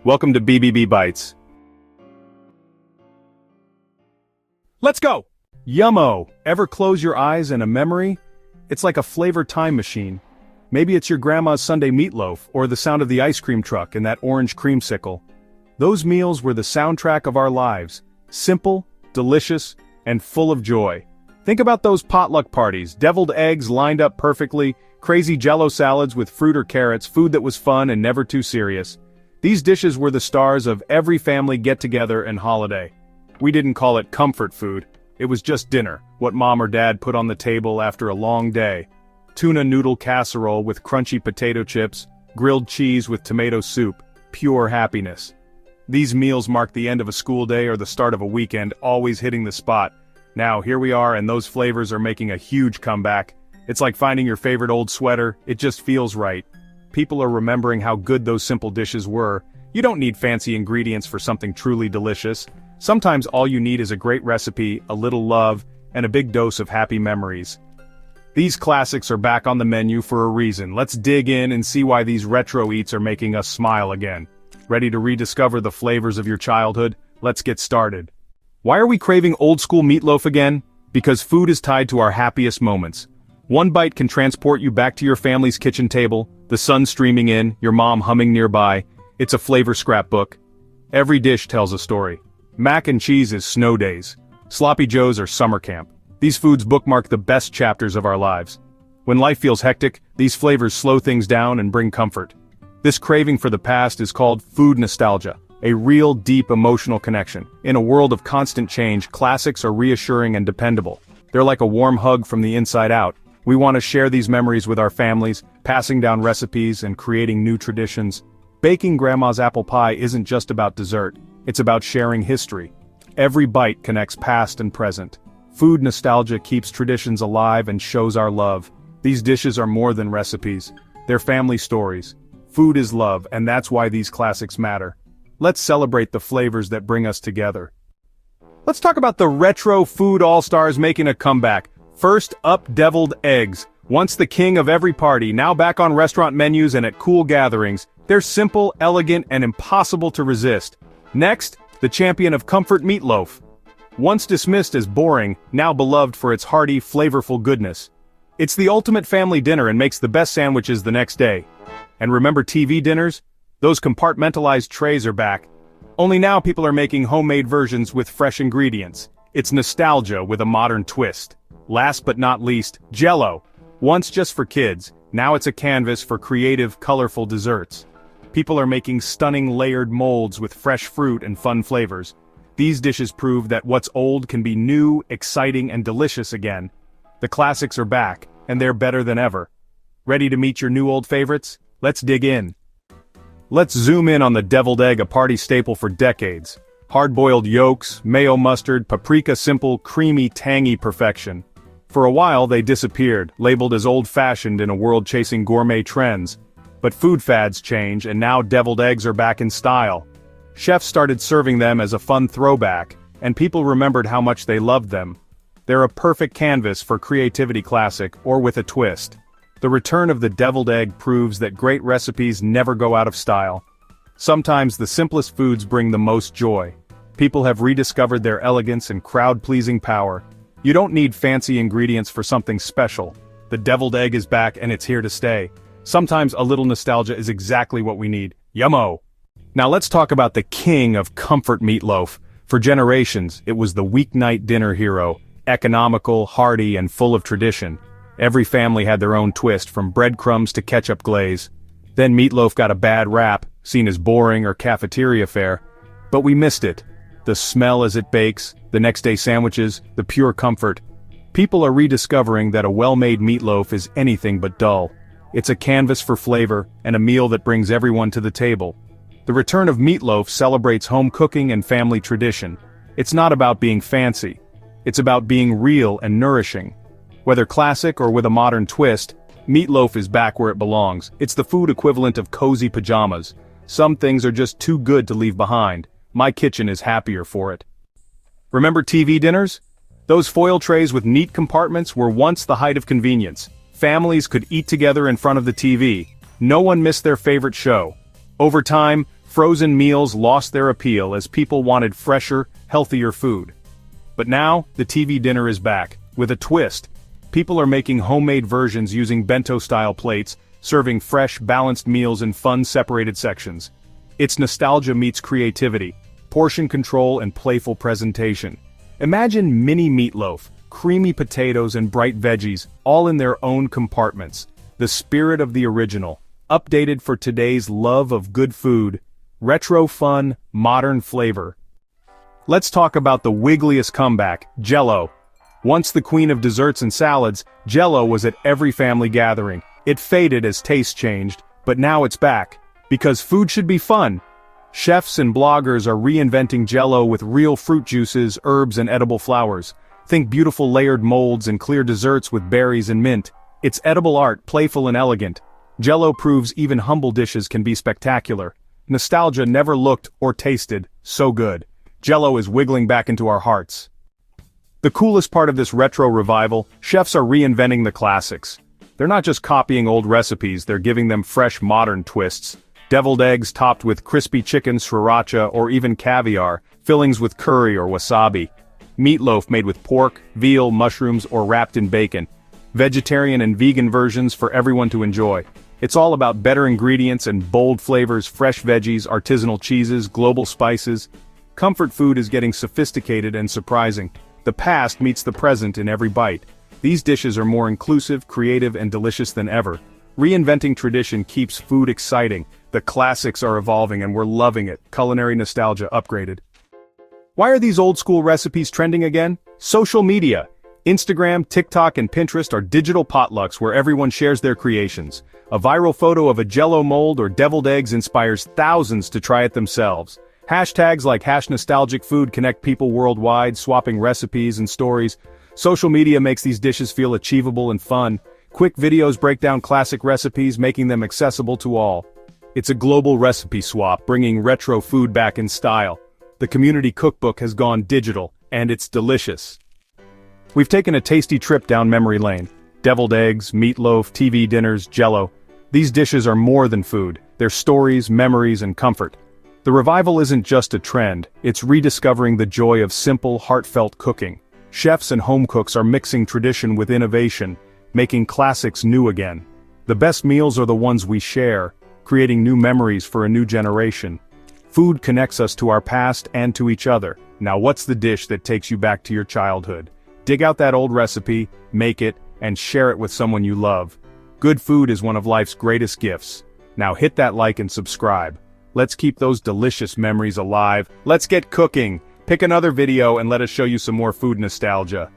Welcome to BBB Bites. Let's go! Yummo! Ever close your eyes and a memory? It's like a flavor time machine. Maybe it's your grandma's Sunday meatloaf, or the sound of the ice cream truck and that orange creamsicle. Those meals were the soundtrack of our lives. Simple, delicious, and full of joy. Think about those potluck parties, deviled eggs lined up perfectly, crazy Jell-O salads with fruit or carrots, food that was fun and never too serious. These dishes were the stars of every family get-together and holiday. We didn't call it comfort food. It was just dinner, what mom or dad put on the table after a long day. Tuna noodle casserole with crunchy potato chips, grilled cheese with tomato soup, pure happiness. These meals marked the end of a school day or the start of a weekend, always hitting the spot. Now here we are, and those flavors are making a huge comeback. It's like finding your favorite old sweater, it just feels right. People are remembering how good those simple dishes were. You don't need fancy ingredients for something truly delicious. Sometimes all you need is a great recipe, a little love, and a big dose of happy memories. These classics are back on the menu for a reason. Let's dig in and see why these retro eats are making us smile again. Ready to rediscover the flavors of your childhood? Let's get started. Why are we craving old-school meatloaf again? Because food is tied to our happiest moments. One bite can transport you back to your family's kitchen table, the sun streaming in, your mom humming nearby. It's a flavor scrapbook. Every dish tells a story. Mac and cheese is snow days. Sloppy joes are summer camp. These foods bookmark the best chapters of our lives. When life feels hectic, these flavors slow things down and bring comfort. This craving for the past is called food nostalgia, a real deep emotional connection. In a world of constant change, classics are reassuring and dependable. They're like a warm hug from the inside out. We want to share these memories with our families, passing down recipes and creating new traditions. Baking grandma's apple pie isn't just about dessert, it's about sharing history. Every bite connects past and present. Food nostalgia keeps traditions alive and shows our love. These dishes are more than recipes. They're family stories. Food is love, and that's why these classics matter. Let's celebrate the flavors that bring us together. Let's talk about the retro food all-stars making a comeback. First up, deviled eggs. Once the king of every party, now back on restaurant menus and at cool gatherings. They're simple, elegant, and impossible to resist. Next, the champion of comfort meatloaf. Once dismissed as boring, now beloved for its hearty, flavorful goodness. It's the ultimate family dinner and makes the best sandwiches the next day. And remember TV dinners? Those compartmentalized trays are back. Only now people are making homemade versions with fresh ingredients. It's nostalgia with a modern twist. Last but not least, Jell-O. Once just for kids, now it's a canvas for creative, colorful desserts. People are making stunning layered molds with fresh fruit and fun flavors. These dishes prove that what's old can be new, exciting, and delicious again. The classics are back, and they're better than ever. Ready to meet your new old favorites? Let's dig in. Let's zoom in on the deviled egg, a party staple for decades. Hard-boiled yolks, mayo mustard, paprika, simple, creamy, tangy perfection. For a while they disappeared, labeled as old-fashioned in a world chasing gourmet trends. But food fads change, and now deviled eggs are back in style. Chefs started serving them as a fun throwback, and people remembered how much they loved them. They're a perfect canvas for creativity classic, or with a twist. The return of the deviled egg proves that great recipes never go out of style. Sometimes the simplest foods bring the most joy. People have rediscovered their elegance and crowd-pleasing power. You don't need fancy ingredients for something special. The deviled egg is back and it's here to stay. Sometimes a little nostalgia is exactly what we need. Yummo! Now let's talk about the king of comfort meatloaf. For generations, it was the weeknight dinner hero, economical, hearty, and full of tradition. Every family had their own twist, from breadcrumbs to ketchup glaze. Then meatloaf got a bad rap, seen as boring or cafeteria fare. But we missed it. The smell as it bakes, the next day sandwiches, the pure comfort. People are rediscovering that a well-made meatloaf is anything but dull. It's a canvas for flavor, and a meal that brings everyone to the table. The return of meatloaf celebrates home cooking and family tradition. It's not about being fancy. It's about being real and nourishing. Whether classic or with a modern twist, meatloaf is back where it belongs. It's the food equivalent of cozy pajamas. Some things are just too good to leave behind. My kitchen is happier for it. Remember TV dinners? Those foil trays with neat compartments were once the height of convenience. Families could eat together in front of the TV. No one missed their favorite show. Over time, Frozen meals lost their appeal as people wanted fresher, healthier food. But now, the TV dinner is back, with a twist. People are making homemade versions using bento-style plates, serving fresh, balanced meals in fun, separated sections. It's nostalgia meets creativity, portion control and playful presentation. Imagine mini meatloaf, creamy potatoes and bright veggies, all in their own compartments. The spirit of the original, updated for today's love of good food. Retro fun, modern flavor. Let's talk about the wiggliest comeback, Jell-O. Once the queen of desserts and salads, Jell-O was at every family gathering. It faded as taste changed, but now it's back. Because food should be fun. Chefs and bloggers are reinventing Jell-O with real fruit juices, herbs and edible flowers. Think beautiful layered molds and clear desserts with berries and mint. It's edible art, playful and elegant. Jell-O proves even humble dishes can be spectacular. Nostalgia never looked or tasted so good. Jell-O is wiggling back into our hearts. The coolest part of this retro revival, chefs are reinventing the classics. They're not just copying old recipes, they're giving them fresh modern twists. Deviled eggs topped with crispy chicken, sriracha, or even caviar, fillings with curry or wasabi. Meatloaf made with pork, veal, mushrooms, or wrapped in bacon. Vegetarian and vegan versions for everyone to enjoy. It's all about better ingredients and bold flavors, fresh veggies, artisanal cheeses, global spices. Comfort food is getting sophisticated and surprising. The past meets the present in every bite. These dishes are more inclusive, creative, and delicious than ever. Reinventing tradition keeps food exciting. The classics are evolving and we're loving it. Culinary nostalgia upgraded. Why are these old-school recipes trending again? Social media. Instagram, TikTok, and Pinterest are digital potlucks where everyone shares their creations. A viral photo of a Jell-O mold or deviled eggs inspires thousands to try it themselves. Hashtags like #nostalgicfood connect people worldwide, swapping recipes and stories. Social media makes these dishes feel achievable and fun. Quick videos break down classic recipes, making them accessible to all. It's a global recipe swap, bringing retro food back in style. The community cookbook has gone digital, and it's delicious. We've taken a tasty trip down memory lane. Deviled eggs, meatloaf, TV dinners, Jell-O. These dishes are more than food. They're stories, memories, and comfort. The revival isn't just a trend, it's rediscovering the joy of simple, heartfelt cooking. Chefs and home cooks are mixing tradition with innovation, making classics new again. The best meals are the ones we share, creating new memories for a new generation. Food connects us to our past and to each other. Now what's the dish that takes you back to your childhood? Dig out that old recipe, make it, and share it with someone you love. Good food is one of life's greatest gifts. Now hit that like and subscribe. Let's keep those delicious memories alive. Let's get cooking. Pick another video and let us show you some more food nostalgia.